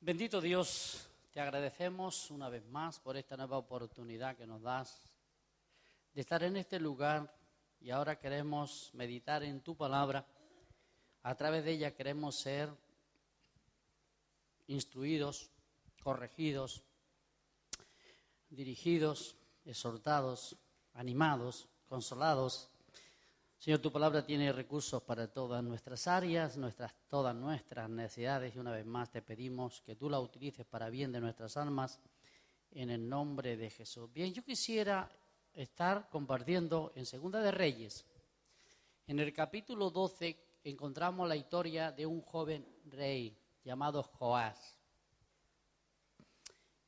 Bendito Dios, te agradecemos una vez más por esta nueva oportunidad que nos das de estar en este lugar y ahora queremos meditar en tu palabra. A través de ella queremos ser instruidos, corregidos, dirigidos, exhortados, animados, consolados. Señor, tu palabra tiene recursos para todas nuestras áreas, todas nuestras necesidades, y una vez más te pedimos que tú la utilices para bien de nuestras almas, en el nombre de Jesús. Bien, yo quisiera estar compartiendo en Segunda de Reyes. En el capítulo 12 encontramos la historia de un joven rey llamado Joás.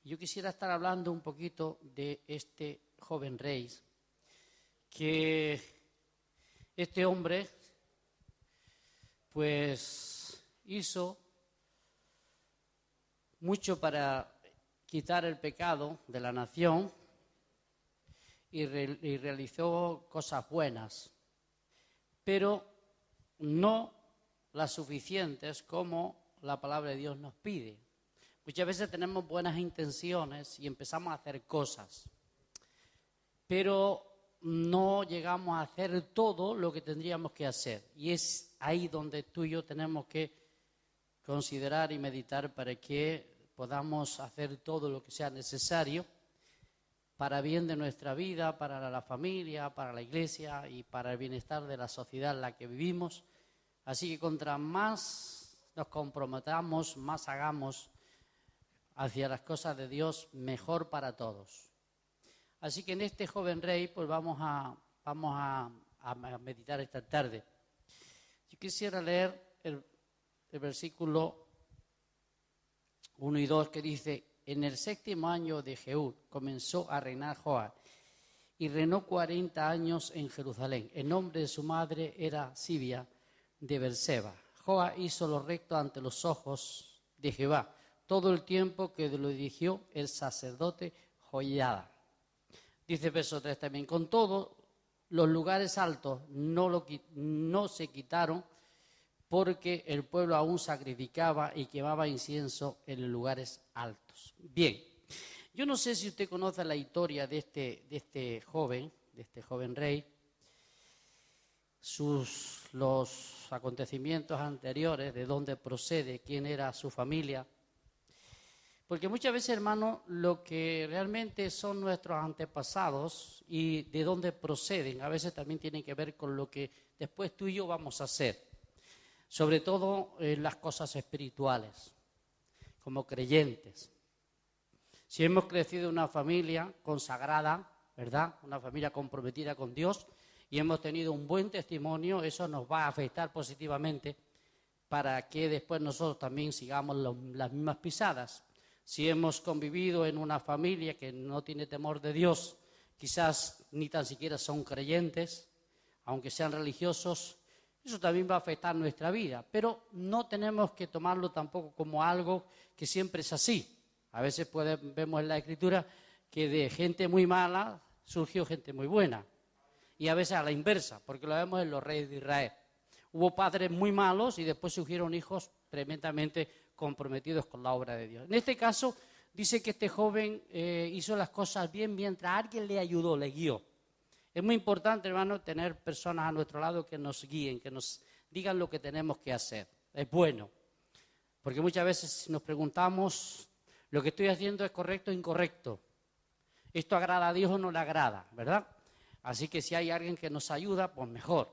Yo quisiera estar hablando un poquito de este joven rey, que este hombre pues hizo mucho para quitar el pecado de la nación y realizó cosas buenas, pero no las suficientes como la palabra de Dios nos pide. Muchas veces tenemos buenas intenciones y empezamos a hacer cosas, pero no llegamos a hacer todo lo que tendríamos que hacer. Y es ahí donde tú y yo tenemos que considerar y meditar para que podamos hacer todo lo que sea necesario para bien de nuestra vida, para la familia, para la iglesia y para el bienestar de la sociedad en la que vivimos. Así que contra más nos comprometamos, más hagamos hacia las cosas de Dios, mejor para todos. Así que en este joven rey pues vamos a meditar esta tarde. Yo quisiera leer el versículo 1 y 2 que dice: en el 7º año de Jehú comenzó a reinar Joás y reinó 40 años en Jerusalén. El nombre de su madre era Sibia de Berseba. Joás hizo lo recto ante los ojos de Jehová todo el tiempo que lo dirigió el sacerdote Joiada. Dice verso 3 también: con todo, los lugares altos no se quitaron, porque el pueblo aún sacrificaba y quemaba incienso en los lugares altos. Bien, yo no sé si usted conoce la historia de este joven rey, los acontecimientos anteriores, de dónde procede, quién era su familia. Porque muchas veces, hermano, lo que realmente son nuestros antepasados y de dónde proceden, a veces también tiene que ver con lo que después tú y yo vamos a hacer. Sobre todo en las cosas espirituales, como creyentes. Si hemos crecido en una familia consagrada, ¿verdad?, una familia comprometida con Dios, y hemos tenido un buen testimonio, eso nos va a afectar positivamente para que después nosotros también sigamos las mismas pisadas. Si hemos convivido en una familia que no tiene temor de Dios, quizás ni tan siquiera son creyentes, aunque sean religiosos, eso también va a afectar nuestra vida. Pero no tenemos que tomarlo tampoco como algo que siempre es así. A veces vemos en la Escritura que de gente muy mala surgió gente muy buena. Y a veces a la inversa, porque lo vemos en los reyes de Israel. Hubo padres muy malos y después surgieron hijos tremendamente comprometidos con la obra de Dios. En este caso, dice que este joven hizo las cosas bien mientras alguien le ayudó, le guió. Es muy importante, hermano, tener personas a nuestro lado que nos guíen, que nos digan lo que tenemos que hacer. Es bueno, porque muchas veces nos preguntamos, ¿lo que estoy haciendo es correcto o incorrecto? ¿Esto agrada a Dios o no le agrada? ¿Verdad? Así que si hay alguien que nos ayuda, pues mejor.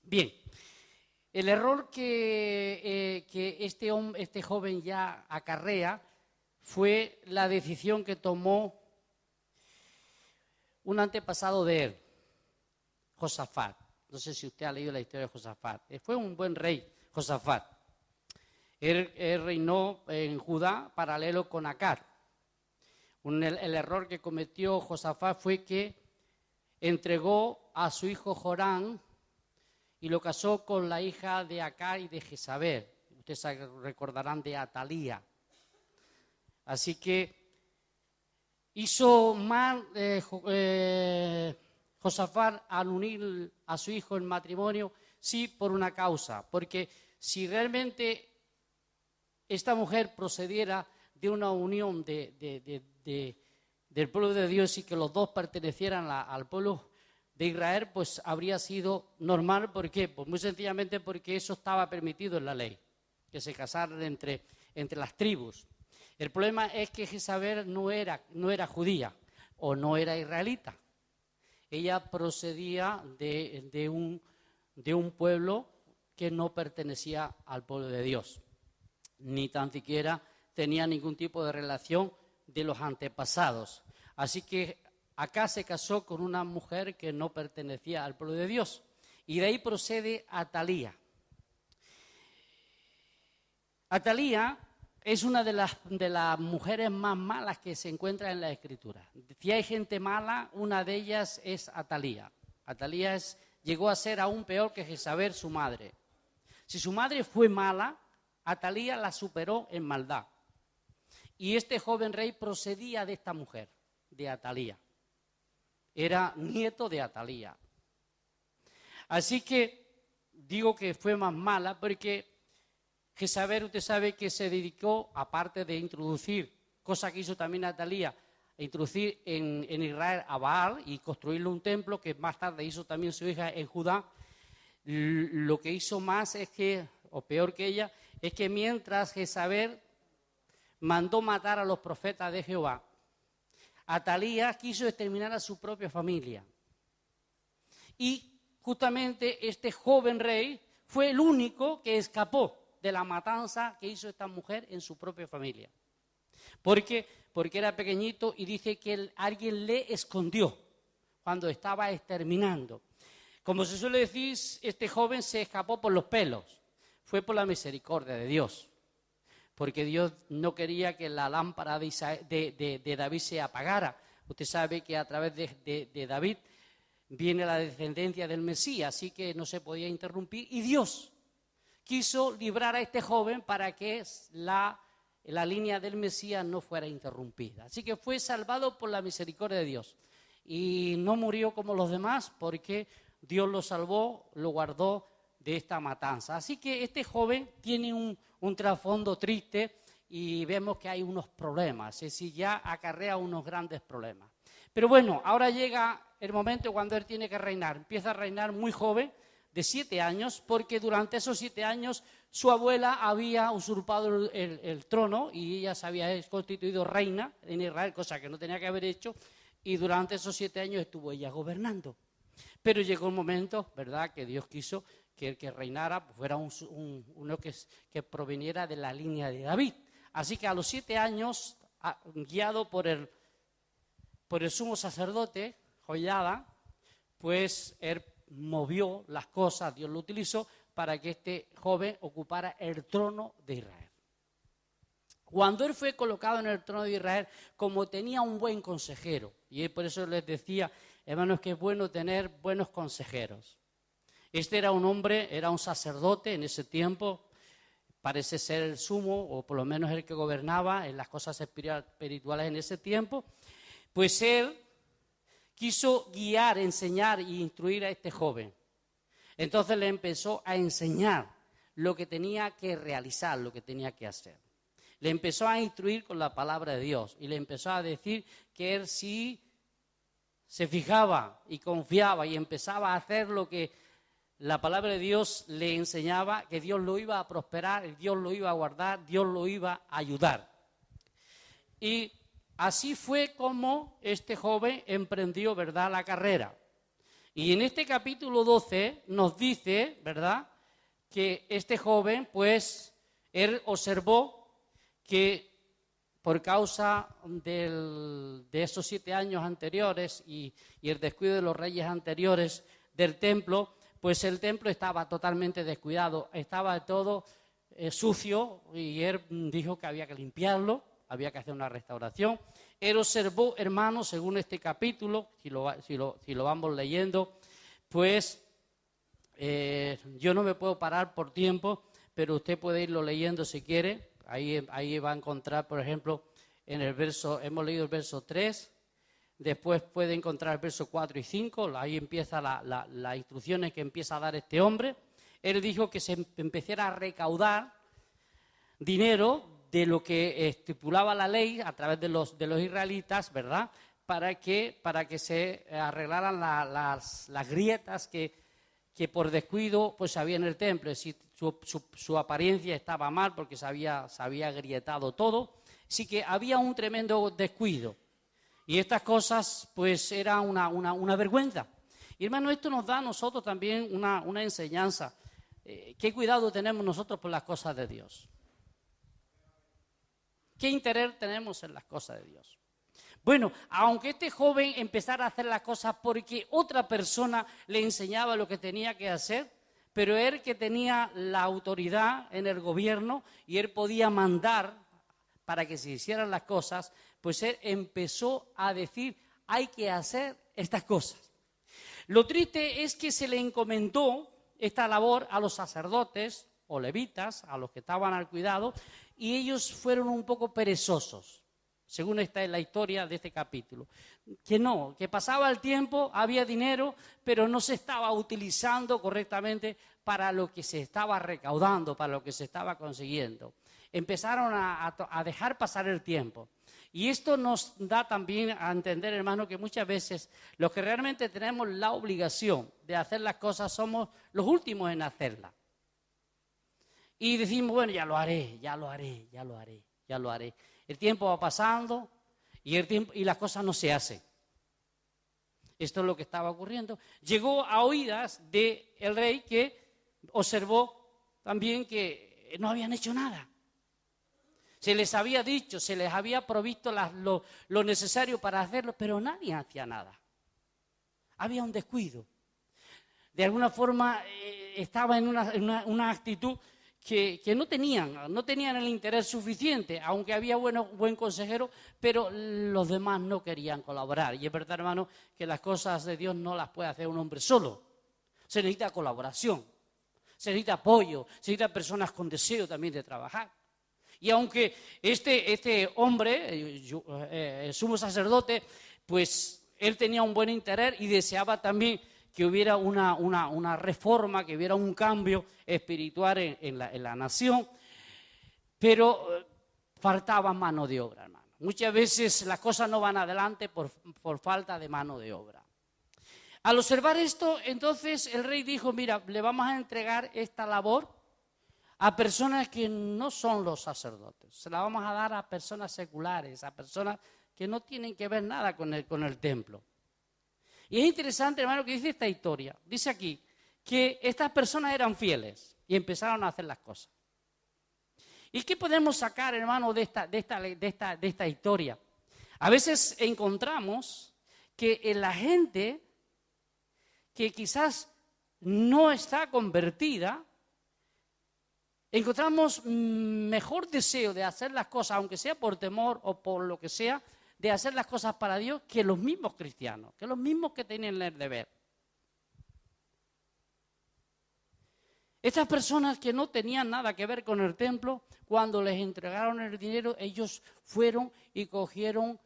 Bien, el error que este joven ya acarrea fue la decisión que tomó un antepasado de él, Josafat. No sé si usted ha leído la historia de Josafat. Fue un buen rey, Josafat. Él reinó en Judá paralelo con Acar. El error que cometió Josafat fue que entregó a su hijo Jorán y lo casó con la hija de Acar y de Jezabel. Ustedes recordarán de Atalía. Así que hizo mal Josafat al unir a su hijo en matrimonio, sí, por una causa. Porque si realmente esta mujer procediera de una unión del pueblo de Dios y que los dos pertenecieran al pueblo de Israel, pues habría sido normal. ¿Por qué? Pues muy sencillamente porque eso estaba permitido en la ley, que se casaran entre las tribus. El problema es que Jezabel no era judía o no era israelita. Ella procedía de un pueblo que no pertenecía al pueblo de Dios, ni tan siquiera tenía ningún tipo de relación de los antepasados. Así que acá se casó con una mujer que no pertenecía al pueblo de Dios. Y de ahí procede Atalía. Atalía es una de las mujeres más malas que se encuentra en la Escritura. Si hay gente mala, una de ellas es Atalía. Atalía llegó a ser aún peor que Jezabel, su madre. Si su madre fue mala, Atalía la superó en maldad. Y este joven rey procedía de esta mujer, de Atalía. Era nieto de Atalía. Así que digo que fue más mala porque Jezabel, usted sabe que se dedicó, aparte de introducir, cosa que hizo también Atalía, a introducir en Israel a Baal y construirle un templo, que más tarde hizo también su hija en Judá. Lo que hizo más es que, o peor que ella, es que mientras Jezabel mandó matar a los profetas de Jehová, Atalía quiso exterminar a su propia familia. Y justamente este joven rey fue el único que escapó de la matanza que hizo esta mujer en su propia familia. ¿Por qué? Porque era pequeñito y dice que alguien le escondió cuando estaba exterminando. Como se suele decir, este joven se escapó por los pelos. Fue por la misericordia de Dios. Porque Dios no quería que la lámpara de David se apagara. Usted sabe que a través de David viene la descendencia del Mesías, así que no se podía interrumpir. Y Dios quiso librar a este joven para que la línea del Mesías no fuera interrumpida. Así que fue salvado por la misericordia de Dios. Y no murió como los demás porque Dios lo salvó, lo guardó de esta matanza. Así que este joven tiene un trasfondo triste y vemos que hay unos problemas, es decir, ya acarrea unos grandes problemas. Pero bueno, ahora llega el momento cuando él tiene que reinar. Empieza a reinar muy joven, de 7 años, porque durante esos 7 años su abuela había usurpado el trono y ella se había constituido reina en Israel, cosa que no tenía que haber hecho, y durante esos 7 años estuvo ella gobernando. Pero llegó un momento, ¿verdad?, que Dios quiso que el que reinara fuera uno que proveniera de la línea de David. Así que a los 7 años, guiado por el sumo sacerdote, Joiada, pues él movió las cosas, Dios lo utilizó para que este joven ocupara el trono de Israel. Cuando él fue colocado en el trono de Israel, como tenía un buen consejero, y por eso les decía, hermanos, que es bueno tener buenos consejeros. Este era un hombre, era un sacerdote en ese tiempo, parece ser el sumo, o por lo menos el que gobernaba en las cosas espirituales en ese tiempo, pues él quiso guiar, enseñar e instruir a este joven. Entonces le empezó a enseñar lo que tenía que realizar, lo que tenía que hacer. Le empezó a instruir con la palabra de Dios y le empezó a decir que él sí se fijaba y confiaba y empezaba a hacer lo que la palabra de Dios le enseñaba, que Dios lo iba a prosperar, Dios lo iba a guardar, Dios lo iba a ayudar. Y así fue como este joven emprendió, ¿verdad?, la carrera. Y en este capítulo 12 nos dice, ¿verdad?, que este joven, pues, él observó que por causa de esos 7 años anteriores y el descuido de los reyes anteriores del templo, pues el templo estaba totalmente descuidado, estaba todo sucio y él dijo que había que limpiarlo, había que hacer una restauración. Él observó, hermanos, según este capítulo, si lo vamos leyendo, pues yo no me puedo parar por tiempo, pero usted puede irlo leyendo si quiere. Ahí va a encontrar, por ejemplo, en el verso, hemos leído el verso 3, después puede encontrar el verso 4 y 5, ahí empieza las instrucciones que empieza a dar este hombre. Él dijo que se empezara a recaudar dinero de lo que estipulaba la ley a través de los israelitas, ¿verdad?, para que se arreglaran las grietas que por descuido pues había en el templo. Si su apariencia estaba mal porque se había agrietado todo, así que había un tremendo descuido. Y estas cosas pues era una vergüenza. Y hermano, esto nos da a nosotros también una enseñanza. ¿Qué cuidado tenemos nosotros por las cosas de Dios? ¿Qué interés tenemos en las cosas de Dios? Bueno, aunque este joven empezara a hacer las cosas porque otra persona le enseñaba lo que tenía que hacer, pero él que tenía la autoridad en el gobierno y él podía mandar para que se hicieran las cosas, pues él empezó a decir, hay que hacer estas cosas. Lo triste es que se le encomendó esta labor a los sacerdotes o levitas, a los que estaban al cuidado, y ellos fueron un poco perezosos, según esta es la historia de este capítulo. Que pasaba el tiempo, había dinero, pero no se estaba utilizando correctamente para lo que se estaba recaudando, para lo que se estaba consiguiendo. Empezaron a dejar pasar el tiempo. Y esto nos da también a entender, hermano, que muchas veces los que realmente tenemos la obligación de hacer las cosas somos los últimos en hacerlas. Y decimos, bueno, ya lo haré. El tiempo va pasando y las cosas no se hacen. Esto es lo que estaba ocurriendo. Llegó a oídas del rey, que observó también que no habían hecho nada. Se les había dicho, se les había provisto lo necesario para hacerlo, pero nadie hacía nada. Había un descuido. De alguna forma estaba en una actitud que no tenían el interés suficiente, aunque había buen consejero, pero los demás no querían colaborar. Y es verdad, hermano, que las cosas de Dios no las puede hacer un hombre solo. Se necesita colaboración, se necesita apoyo, se necesita personas con deseo también de trabajar. Y aunque este hombre, el sumo sacerdote, pues él tenía un buen interés y deseaba también que hubiera una reforma, que hubiera un cambio espiritual en la nación, pero faltaba mano de obra, hermano. Muchas veces las cosas no van adelante por falta de mano de obra. Al observar esto, entonces el rey dijo, mira, le vamos a entregar esta labor a personas que no son los sacerdotes. Se la vamos a dar a personas seculares, a personas que no tienen que ver nada con el templo. Y es interesante, hermano, que dice esta historia. Dice aquí que estas personas eran fieles y empezaron a hacer las cosas. ¿Y qué podemos sacar, hermano, de esta historia? A veces encontramos que en la gente que quizás no está convertida, encontramos mejor deseo de hacer las cosas, aunque sea por temor o por lo que sea, de hacer las cosas para Dios, que los mismos cristianos, que los mismos que tienen el deber. Estas personas que no tenían nada que ver con el templo, cuando les entregaron el dinero, ellos fueron y cogieron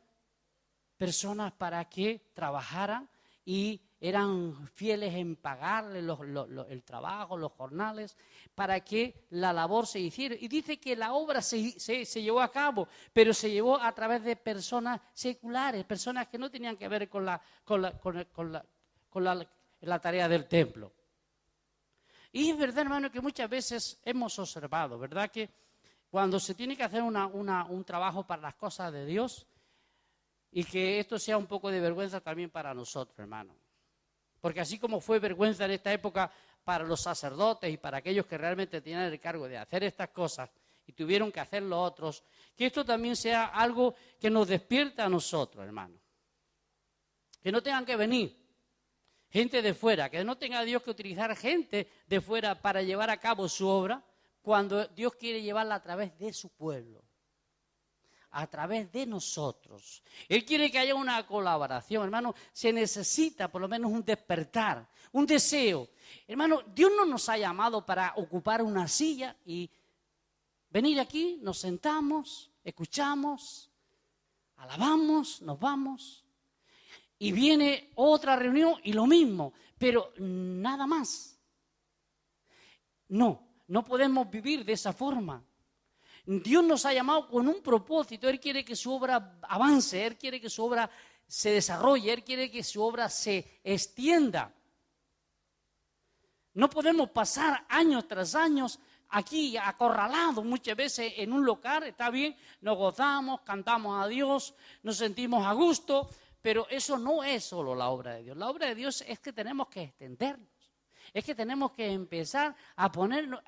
personas para que trabajaran y eran fieles en pagarle el trabajo, los jornales, para que la labor se hiciera. Y dice que la obra se llevó a cabo, pero se llevó a través de personas seculares, personas que no tenían que ver con la tarea del templo. Y es verdad, hermano, que muchas veces hemos observado, ¿verdad?, que cuando se tiene que hacer un trabajo para las cosas de Dios, y que esto sea un poco de vergüenza también para nosotros, hermano. Porque así como fue vergüenza en esta época para los sacerdotes y para aquellos que realmente tenían el cargo de hacer estas cosas y tuvieron que hacerlo otros, que esto también sea algo que nos despierta a nosotros, hermano. Que no tengan que venir gente de fuera, que no tenga Dios que utilizar gente de fuera para llevar a cabo su obra, cuando Dios quiere llevarla a través de su pueblo, a través de nosotros. Él quiere que haya una colaboración, hermano. Se necesita por lo menos un despertar, un deseo. Hermano, Dios no nos ha llamado para ocupar una silla y venir aquí, nos sentamos, escuchamos, alabamos, nos vamos. Y viene otra reunión y lo mismo, pero nada más. No podemos vivir de esa forma. Dios nos ha llamado con un propósito. Él quiere que su obra avance, Él quiere que su obra se desarrolle, Él quiere que su obra se extienda. No podemos pasar años tras años aquí acorralados muchas veces en un local. Está bien, nos gozamos, cantamos a Dios, nos sentimos a gusto, pero eso no es solo la obra de Dios. La obra de Dios es que tenemos que extendernos. Es que tenemos que empezar a ponernos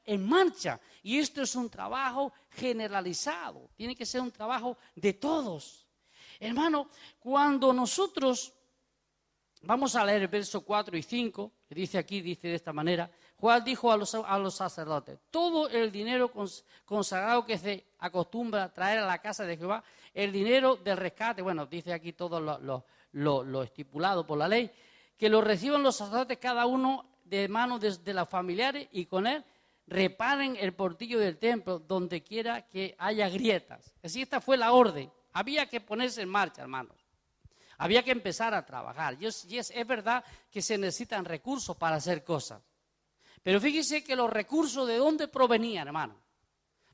en marcha. Y esto es un trabajo generalizado. Tiene que ser un trabajo de todos. Hermano, cuando nosotros vamos a leer el verso 4 y 5, que dice aquí, dice de esta manera: Juan dijo a los sacerdotes: todo el dinero consagrado que se acostumbra traer a la casa de Jehová, el dinero del rescate, bueno, dice aquí todo lo estipulado por la ley, que lo reciban los sacerdotes cada uno de manos de los familiares, y con él reparen el portillo del templo donde quiera que haya grietas. Así, esta fue la orden. Había que ponerse en marcha, hermanos. Había que empezar a trabajar. Y es verdad que se necesitan recursos para hacer cosas. Pero fíjese que los recursos, ¿de dónde provenían, hermano?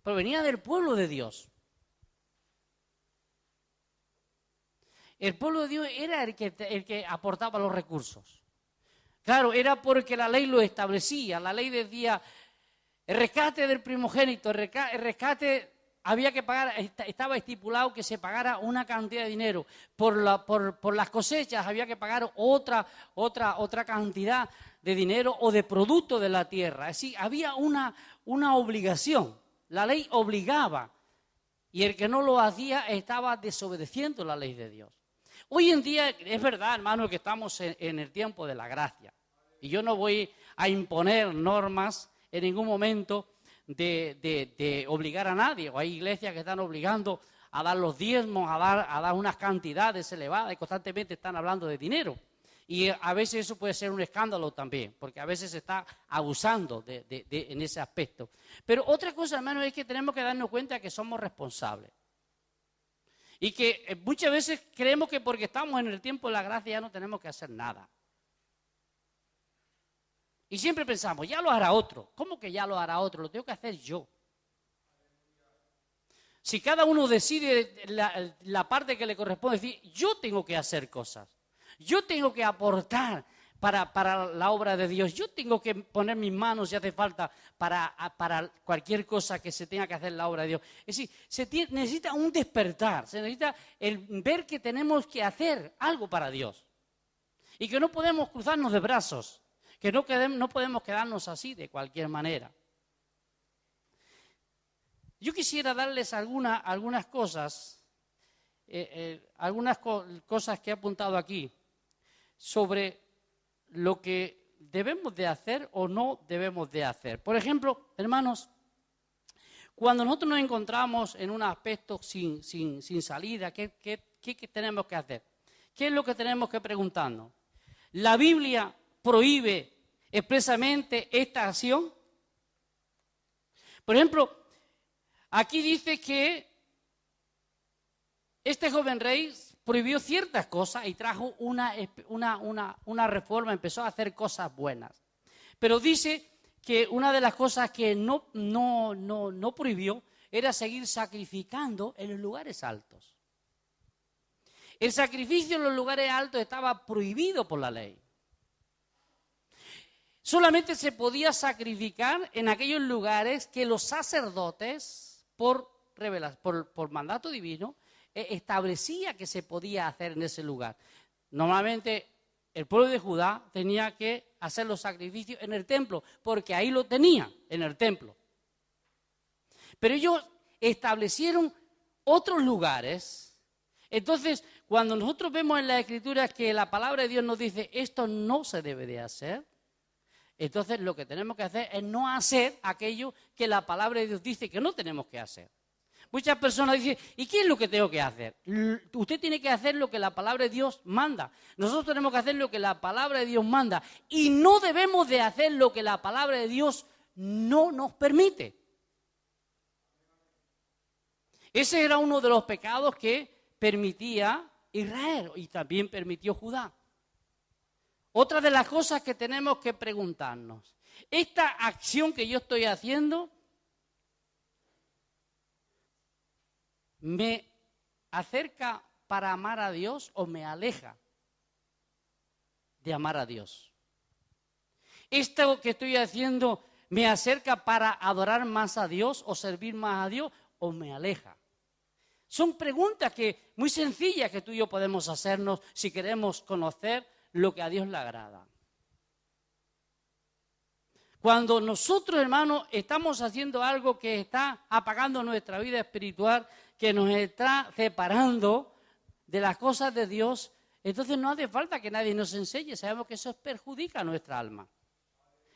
Provenían del pueblo de Dios. El pueblo de Dios era el que aportaba los recursos. Claro, era porque la ley lo establecía. La ley decía, el rescate del primogénito, el rescate había que pagar, estaba estipulado que se pagara una cantidad de dinero. Por las cosechas había que pagar otra cantidad de dinero o de producto de la tierra. Es decir, había una obligación. La ley obligaba. Y el que no lo hacía estaba desobedeciendo la ley de Dios. Hoy en día es verdad, hermano, que estamos en el tiempo de la gracia. Y yo no voy a imponer normas en ningún momento de obligar a nadie. O hay iglesias que están obligando a dar los diezmos, a dar unas cantidades elevadas y constantemente están hablando de dinero. Y a veces eso puede ser un escándalo también, porque a veces se está abusando en ese aspecto. Pero otra cosa, hermano, es que tenemos que darnos cuenta que somos responsables. Y que muchas veces creemos que porque estamos en el tiempo de la gracia ya no tenemos que hacer nada. Y siempre pensamos, ya lo hará otro. ¿Cómo que ya lo hará otro? Lo tengo que hacer yo. Si cada uno decide la parte que le corresponde, decir, yo tengo que hacer cosas. Yo tengo que aportar para la obra de Dios. Yo tengo que poner mis manos si hace falta para cualquier cosa que se tenga que hacer en la obra de Dios. Es decir, necesita un despertar, se necesita el ver que tenemos que hacer algo para Dios. Y que no podemos cruzarnos de brazos, que no podemos quedarnos así de cualquier manera. Yo quisiera darles algunas cosas, cosas que he apuntado aquí sobre lo que debemos de hacer o no debemos de hacer. Por ejemplo, hermanos, cuando nosotros nos encontramos en un aspecto sin salida, ¿qué tenemos que hacer? ¿Qué es lo que tenemos que preguntarnos? ¿La Biblia prohíbe expresamente esta acción? Por ejemplo, aquí dice que este joven rey prohibió ciertas cosas y trajo una reforma, empezó a hacer cosas buenas. Pero dice que una de las cosas que no prohibió era seguir sacrificando en los lugares altos. El sacrificio en los lugares altos estaba prohibido por la ley. Solamente se podía sacrificar en aquellos lugares que los sacerdotes, por mandato divino, establecía que se podía hacer en ese lugar. Normalmente el pueblo de Judá tenía que hacer los sacrificios en el templo, porque ahí lo tenía, en el templo. Pero ellos establecieron otros lugares. Entonces, cuando nosotros vemos en las Escrituras que la palabra de Dios nos dice esto no se debe de hacer, entonces lo que tenemos que hacer es no hacer aquello que la palabra de Dios dice que no tenemos que hacer. Muchas personas dicen, ¿y qué es lo que tengo que hacer? Usted tiene que hacer lo que la palabra de Dios manda. Nosotros tenemos que hacer lo que la palabra de Dios manda. Y no debemos de hacer lo que la palabra de Dios no nos permite. Ese era uno de los pecados que permitía Israel y también permitió Judá. Otra de las cosas que tenemos que preguntarnos, ¿esta acción que yo estoy haciendo ¿Me acerca para amar a Dios o me aleja de amar a Dios? ¿Esto que estoy haciendo me acerca para adorar más a Dios o servir más a Dios o me aleja? Son preguntas muy sencillas que tú y yo podemos hacernos si queremos conocer lo que a Dios le agrada. Cuando nosotros, hermanos, estamos haciendo algo que está apagando nuestra vida espiritual, que nos está separando de las cosas de Dios, entonces no hace falta que nadie nos enseñe. Sabemos que eso perjudica a nuestra alma.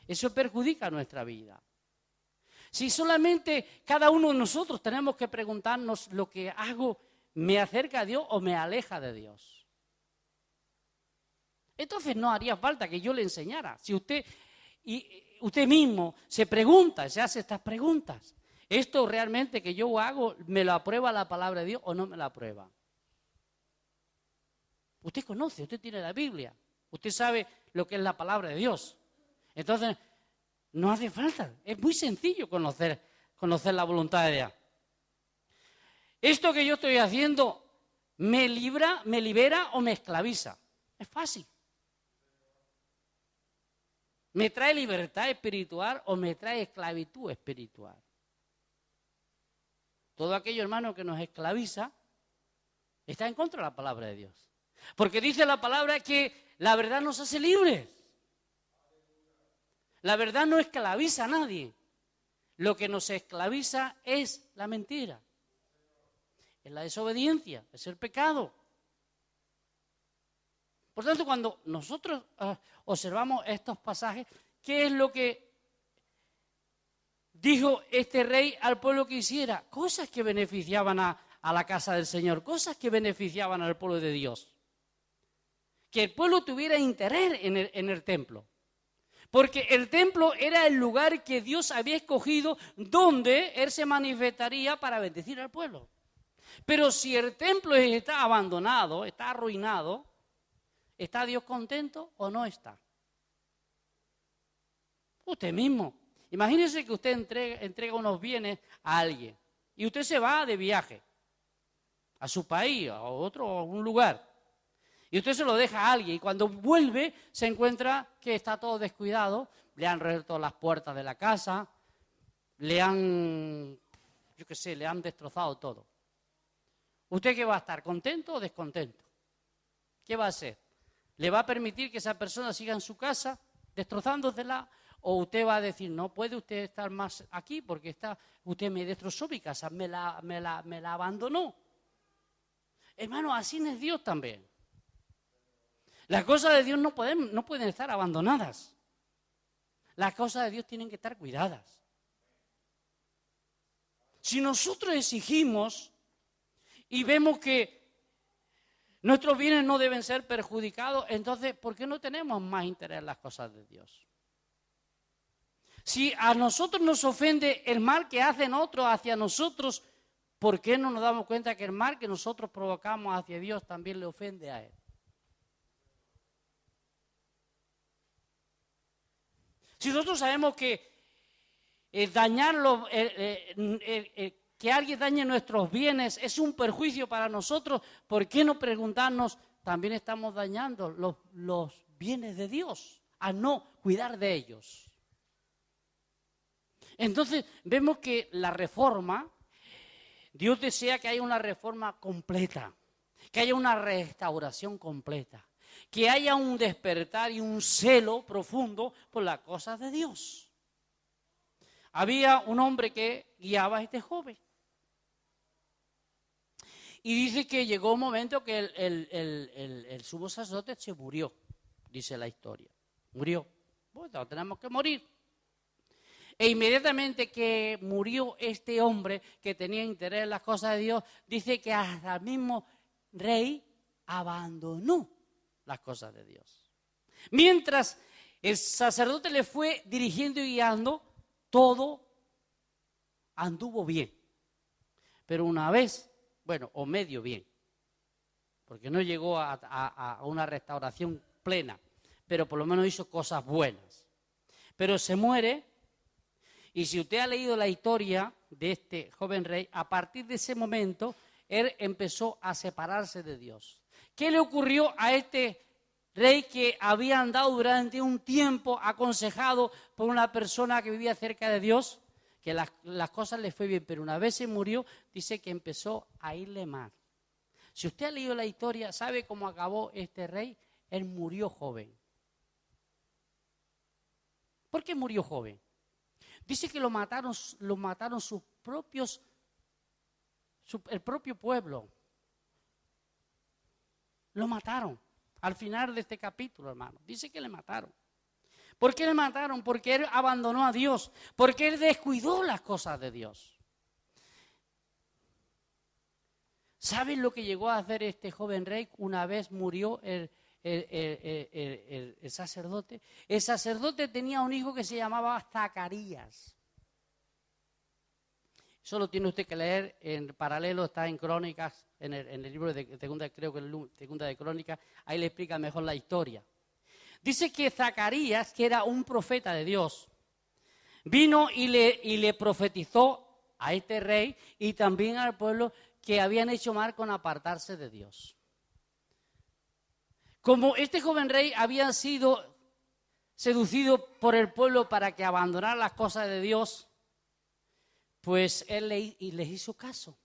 Eso perjudica nuestra vida. Si solamente cada uno de nosotros tenemos que preguntarnos, ¿lo que hago me acerca a Dios o me aleja de Dios? Entonces no haría falta que yo le enseñara. Si usted mismo se pregunta, se hace estas preguntas, ¿esto realmente que yo hago me lo aprueba la palabra de Dios o no me la aprueba? Usted conoce, usted tiene la Biblia, usted sabe lo que es la palabra de Dios. Entonces, no hace falta, es muy sencillo conocer la voluntad de Dios. ¿Esto que yo estoy haciendo me libera o me esclaviza? Es fácil. ¿Me trae libertad espiritual o me trae esclavitud espiritual? Todo aquello, hermano, que nos esclaviza está en contra de la palabra de Dios. Porque dice la palabra que la verdad nos hace libres. La verdad no esclaviza a nadie. Lo que nos esclaviza es la mentira, es la desobediencia, es el pecado. Por tanto, cuando nosotros observamos estos pasajes, ¿qué es lo que dijo este rey al pueblo que hiciera? Cosas que beneficiaban a la casa del Señor, cosas que beneficiaban al pueblo de Dios. Que el pueblo tuviera interés en el templo. Porque el templo era el lugar que Dios había escogido donde Él se manifestaría para bendecir al pueblo. Pero si el templo está abandonado, está arruinado, ¿está Dios contento o no está? Usted mismo. Imagínese que usted entrega unos bienes a alguien y usted se va de viaje a su país, a un lugar. Y usted se lo deja a alguien y cuando vuelve se encuentra que está todo descuidado, le han roto las puertas de la casa, le han destrozado todo. ¿Usted qué va a estar, contento o descontento? ¿Qué va a hacer? ¿Le va a permitir que esa persona siga en su casa destrozándosela? ¿O usted va a decir, no puede usted estar más aquí porque usted me destrozó mi casa, me la abandonó? Hermano, así es Dios también. Las cosas de Dios no pueden estar abandonadas. Las cosas de Dios tienen que estar cuidadas. Si nosotros exigimos y vemos que nuestros bienes no deben ser perjudicados, entonces, ¿por qué no tenemos más interés en las cosas de Dios? Si a nosotros nos ofende el mal que hacen otros hacia nosotros, ¿por qué no nos damos cuenta que el mal que nosotros provocamos hacia Dios también le ofende a Él? Si nosotros sabemos que que alguien dañe nuestros bienes es un perjuicio para nosotros, ¿por qué no preguntarnos, también estamos dañando los bienes de Dios a no cuidar de ellos? Entonces vemos que la reforma, Dios desea que haya una reforma completa, que haya una restauración completa, que haya un despertar y un celo profundo por las cosas de Dios. Había un hombre que guiaba a este joven. Y dice que llegó un momento que el sumo sacerdote se murió, dice la historia. Murió. Bueno, tenemos que morir. E inmediatamente que murió este hombre que tenía interés en las cosas de Dios, dice que hasta el mismo rey abandonó las cosas de Dios. Mientras el sacerdote le fue dirigiendo y guiando, todo anduvo bien. Pero una vez, o medio bien, porque no llegó a una restauración plena, pero por lo menos hizo cosas buenas. Pero se muere, y si usted ha leído la historia de este joven rey, a partir de ese momento, él empezó a separarse de Dios. ¿Qué le ocurrió a este rey que había andado durante un tiempo aconsejado por una persona que vivía cerca de Dios? Que las cosas le fue bien, pero una vez se murió, dice que empezó a irle mal. Si usted ha leído la historia, ¿sabe cómo acabó este rey? Él murió joven. ¿Por qué murió joven? Dice que lo mataron el propio pueblo. Lo mataron. Al final de este capítulo, hermano, dice que le mataron. ¿Por qué le mataron? Porque él abandonó a Dios, porque él descuidó las cosas de Dios. ¿Saben lo que llegó a hacer este joven rey una vez murió el sacerdote? El sacerdote tenía un hijo que se llamaba Zacarías. Eso lo tiene usted que leer en paralelo, está en Crónicas, en el libro de Segunda, creo que en Segunda de Crónicas, ahí le explica mejor la historia. Dice que Zacarías, que era un profeta de Dios, vino y le profetizó a este rey y también al pueblo que habían hecho mal con apartarse de Dios. Como este joven rey había sido seducido por el pueblo para que abandonara las cosas de Dios, pues él les hizo caso.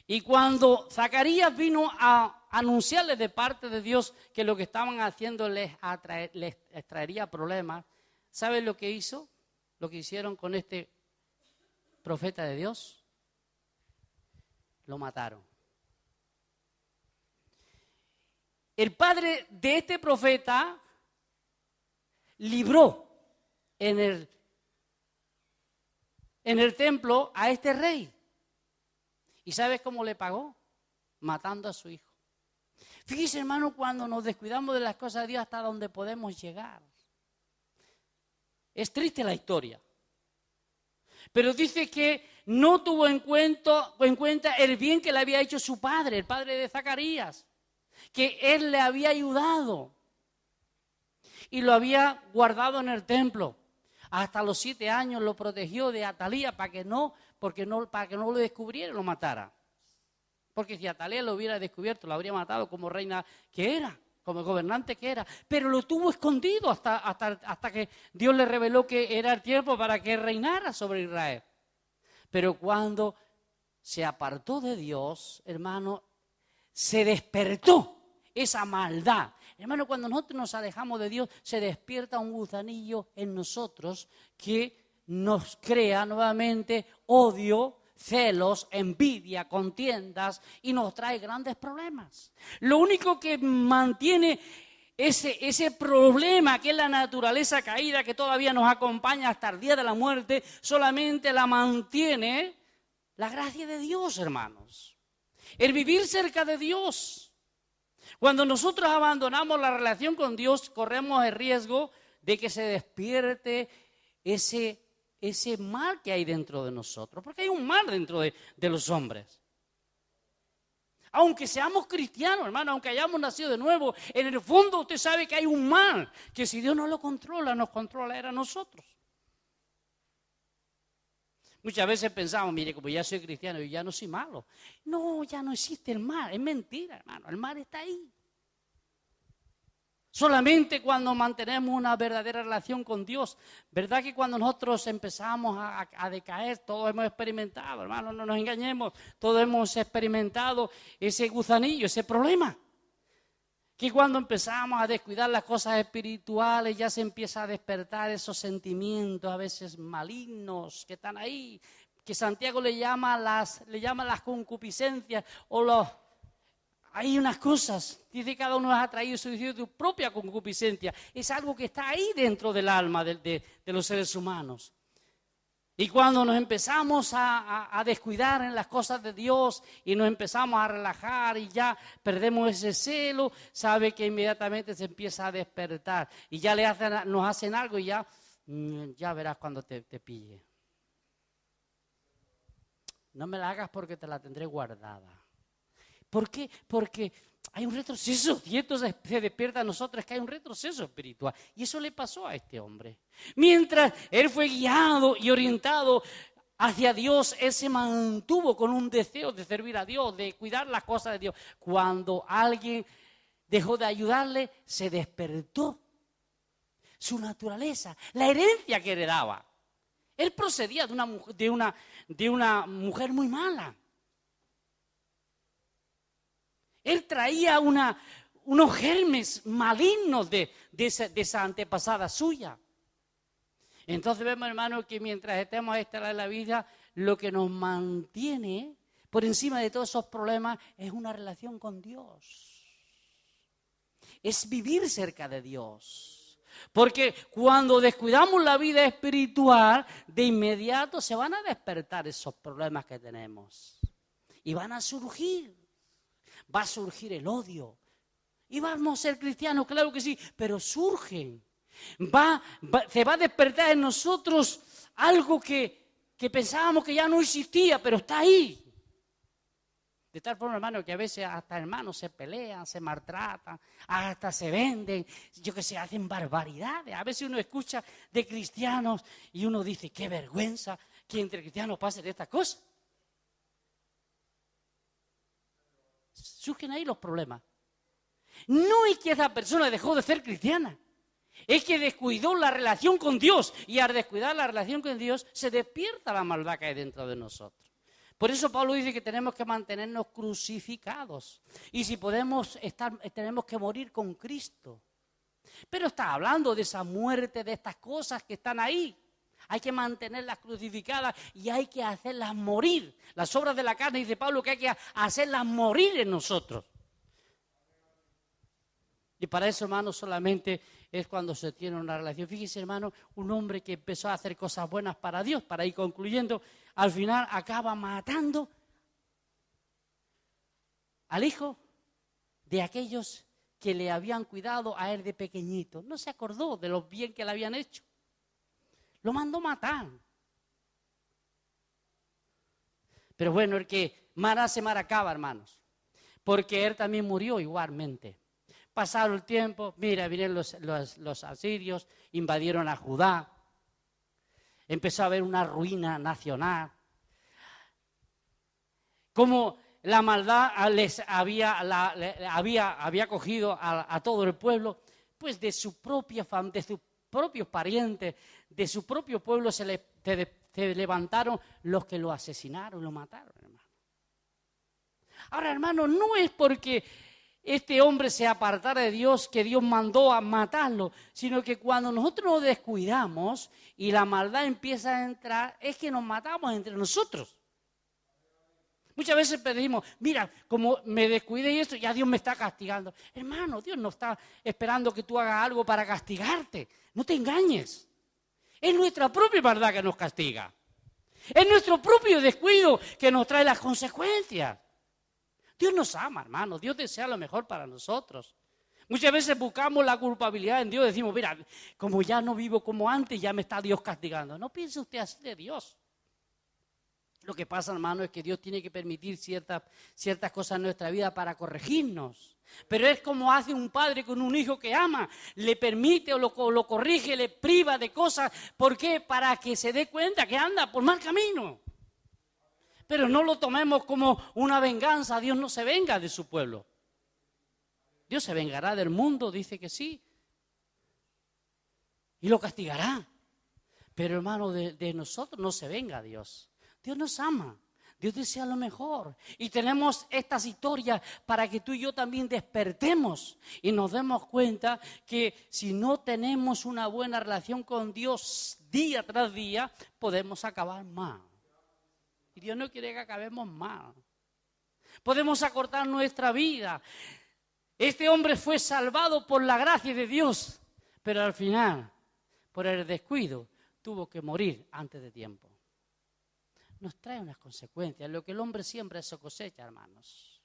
Y cuando Zacarías vino a anunciarles de parte de Dios que lo que estaban haciendo les traería problemas, ¿saben lo que hizo? Lo que hicieron con este profeta de Dios. Lo mataron. El padre de este profeta libró en el templo a este rey. ¿Y sabes cómo le pagó? Matando a su hijo. Fíjese, hermano, cuando nos descuidamos de las cosas de Dios hasta donde podemos llegar. Es triste la historia. Pero dice que no tuvo en cuenta el bien que le había hecho su padre, el padre de Zacarías, que él le había ayudado y lo había guardado en el templo. Hasta los 7 años lo protegió de Atalía para que no lo descubriera y lo matara. Porque si Atalía lo hubiera descubierto, lo habría matado como reina que era, como gobernante que era. Pero lo tuvo escondido hasta que Dios le reveló que era el tiempo para que reinara sobre Israel. Pero cuando se apartó de Dios, hermano, se despertó esa maldad. Hermano, cuando nosotros nos alejamos de Dios, se despierta un gusanillo en nosotros que nos crea nuevamente odio, celos, envidia, contiendas y nos trae grandes problemas. Lo único que mantiene ese problema que es la naturaleza caída que todavía nos acompaña hasta el día de la muerte, solamente la mantiene la gracia de Dios, hermanos. El vivir cerca de Dios. Cuando nosotros abandonamos la relación con Dios, corremos el riesgo de que se despierte ese mal que hay dentro de nosotros. Porque hay un mal dentro de los hombres. Aunque seamos cristianos, hermano, aunque hayamos nacido de nuevo, en el fondo usted sabe que hay un mal, que si Dios no lo controla, nos controla a nosotros. Muchas veces pensamos, mire, como ya soy cristiano y ya no soy malo. No, ya no existe el mal, es mentira, hermano, el mal está ahí. Solamente cuando mantenemos una verdadera relación con Dios, ¿verdad que cuando nosotros empezamos a decaer, todos hemos experimentado, hermano, no nos engañemos, todos hemos experimentado ese gusanillo, ese problema? Que cuando empezamos a descuidar las cosas espirituales ya se empieza a despertar esos sentimientos a veces malignos que están ahí, que Santiago le llama las concupiscencias o hay unas cosas, dice cada uno ha traído su propia concupiscencia. Es algo que está ahí dentro del alma de los seres humanos. Y cuando nos empezamos a descuidar en las cosas de Dios y nos empezamos a relajar y ya perdemos ese celo, sabe que inmediatamente se empieza a despertar. Y ya nos hacen algo y ya verás cuando te pille. No me la hagas porque te la tendré guardada. ¿Por qué? Porque hay un retroceso y esto se despierta a nosotros, que hay un retroceso espiritual. Y eso le pasó a este hombre. Mientras él fue guiado y orientado hacia Dios, él se mantuvo con un deseo de servir a Dios, de cuidar las cosas de Dios. Cuando alguien dejó de ayudarle, se despertó su naturaleza, la herencia que heredaba. Él procedía de una mujer muy mala. Él traía unos germes malignos de esa antepasada suya. Entonces vemos, hermanos, que mientras estemos a esta edad de la vida, lo que nos mantiene por encima de todos esos problemas es una relación con Dios. Es vivir cerca de Dios. Porque cuando descuidamos la vida espiritual, de inmediato se van a despertar esos problemas que tenemos. Y van a surgir. Va a surgir el odio. Y vamos a ser cristianos, claro que sí, pero surgen. Se va a despertar en nosotros algo que pensábamos que ya no existía, pero está ahí. De tal forma, hermano, que a veces hasta hermanos se pelean, se maltratan, hasta se venden, yo que sé, hacen barbaridades. A veces uno escucha de cristianos y uno dice, qué vergüenza que entre cristianos pasen estas cosas. Surgen ahí los problemas. No es que esa persona dejó de ser cristiana. Es que descuidó la relación con Dios y al descuidar la relación con Dios se despierta la maldad que hay dentro de nosotros. Por eso Pablo dice que tenemos que mantenernos crucificados y si podemos tenemos que morir con Cristo. Pero está hablando de esa muerte, de estas cosas que están ahí. Hay que mantenerlas crucificadas y hay que hacerlas morir. Las obras de la carne, dice Pablo, que hay que hacerlas morir en nosotros. Y para eso, hermano, solamente es cuando se tiene una relación. Fíjese, hermano, un hombre que empezó a hacer cosas buenas para Dios, para ir concluyendo, al final acaba matando al hijo de aquellos que le habían cuidado a él de pequeñito. No se acordó de lo bien que le habían hecho. Lo mandó matar. Pero bueno, el que mal hace, mal acaba, hermanos. Porque él también murió igualmente. Pasaron el tiempo, mira, vinieron los asirios, invadieron a Judá. Empezó a haber una ruina nacional. Como la maldad les había cogido a todo el pueblo, pues de su propia familia, de sus propios parientes, de su propio pueblo se levantaron los que lo asesinaron, lo mataron, hermano. Ahora, hermano, no es porque este hombre se apartara de Dios que Dios mandó a matarlo, sino que cuando nosotros nos descuidamos y la maldad empieza a entrar, es que nos matamos entre nosotros. Muchas veces pedimos, mira, como me descuidé y esto, ya Dios me está castigando. Hermano, Dios no está esperando que tú hagas algo para castigarte. No te engañes. Es nuestra propia maldad que nos castiga. Es nuestro propio descuido que nos trae las consecuencias. Dios nos ama, hermano. Dios desea lo mejor para nosotros. Muchas veces buscamos la culpabilidad en Dios. Decimos, mira, como ya no vivo como antes, ya me está Dios castigando. No piense usted así de Dios. Lo que pasa, hermano, es que Dios tiene que permitir ciertas cosas en nuestra vida para corregirnos. Pero es como hace un padre con un hijo que ama. Le permite o lo corrige, le priva de cosas. ¿Por qué? Para que se dé cuenta que anda por mal camino. Pero no lo tomemos como una venganza. Dios no se venga de su pueblo. Dios se vengará del mundo, dice que sí. Y lo castigará. Pero, hermano, de nosotros no se venga Dios. Dios nos ama. Dios desea lo mejor. Y tenemos estas historias para que tú y yo también despertemos y nos demos cuenta que si no tenemos una buena relación con Dios día tras día, podemos acabar mal. Y Dios no quiere que acabemos mal. Podemos acortar nuestra vida. Este hombre fue salvado por la gracia de Dios, pero al final, por el descuido, tuvo que morir antes de tiempo. Nos trae unas consecuencias. Lo que el hombre siembra, eso cosecha, hermanos.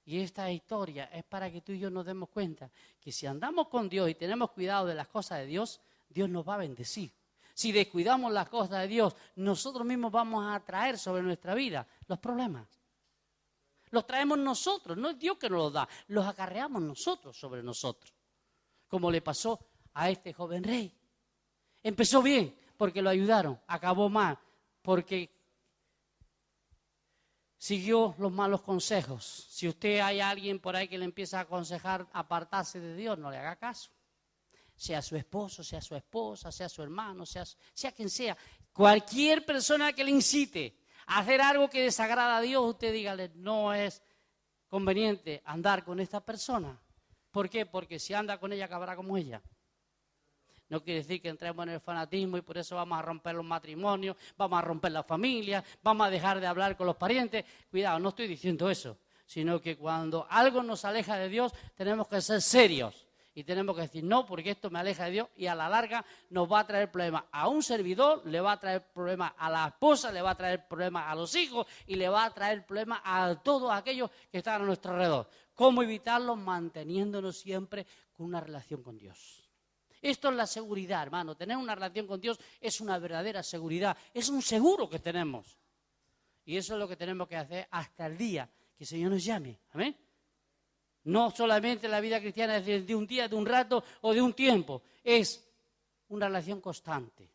Y esta historia es para que tú y yo nos demos cuenta que si andamos con Dios y tenemos cuidado de las cosas de Dios, Dios nos va a bendecir. Si descuidamos las cosas de Dios, nosotros mismos vamos a traer sobre nuestra vida los problemas. Los traemos nosotros, no es Dios que nos los da, los acarreamos nosotros sobre nosotros. Como le pasó a este joven rey. Empezó bien porque lo ayudaron, acabó mal porque siguió los malos consejos. Si usted hay alguien por ahí que le empieza a aconsejar apartarse de Dios, no le haga caso. Sea su esposo, sea su esposa, sea su hermano, sea quien sea. Cualquier persona que le incite a hacer algo que desagrada a Dios, usted dígale, no es conveniente andar con esta persona. ¿Por qué? Porque si anda con ella, acabará como ella. No quiere decir que entremos en el fanatismo y por eso vamos a romper los matrimonios, vamos a romper la familia, vamos a dejar de hablar con los parientes. Cuidado, no estoy diciendo eso, sino que cuando algo nos aleja de Dios, tenemos que ser serios. Y tenemos que decir, no, porque esto me aleja de Dios y a la larga nos va a traer problemas a un servidor, le va a traer problemas a la esposa, le va a traer problemas a los hijos y le va a traer problemas a todos aquellos que están a nuestro alrededor. ¿Cómo evitarlo? Manteniéndonos siempre con una relación con Dios. Esto es la seguridad, hermano. Tener una relación con Dios es una verdadera seguridad. Es un seguro que tenemos. Y eso es lo que tenemos que hacer hasta el día que el Señor nos llame. Amén. No solamente la vida cristiana es de un día, de un rato o de un tiempo. Es una relación constante.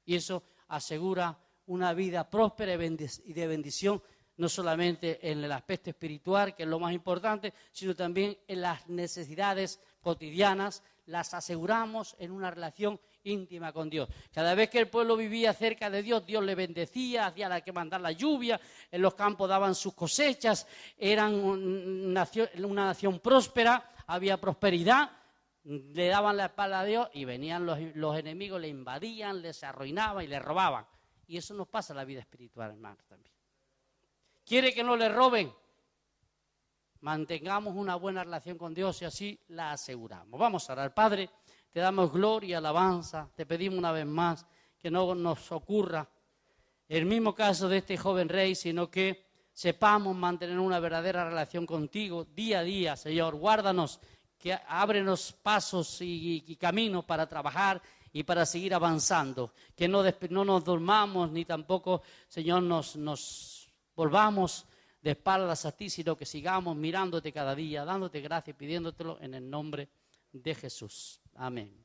Y eso asegura una vida próspera y de bendición, no solamente en el aspecto espiritual, que es lo más importante, sino también en las necesidades cotidianas. Las aseguramos en una relación íntima con Dios. Cada vez que el pueblo vivía cerca de Dios, Dios le bendecía, hacía que mandar la lluvia, en los campos daban sus cosechas, eran una nación próspera, había prosperidad, le daban la espalda a Dios y venían los enemigos, le invadían, les arruinaban y le robaban. Y eso nos pasa en la vida espiritual, hermano, también. ¿Quiere que no le roben? Mantengamos una buena relación con Dios y así la aseguramos. Vamos a orar. Padre, te damos gloria y alabanza. Te pedimos una vez más que no nos ocurra el mismo caso de este joven rey, sino que sepamos mantener una verdadera relación contigo día a día, Señor. Guárdanos, que ábrenos pasos y caminos para trabajar y para seguir avanzando. Que no nos durmamos ni tampoco, Señor, nos volvamos de espaldas a ti, sino que sigamos mirándote cada día, dándote gracias y pidiéndotelo en el nombre de Jesús. Amén.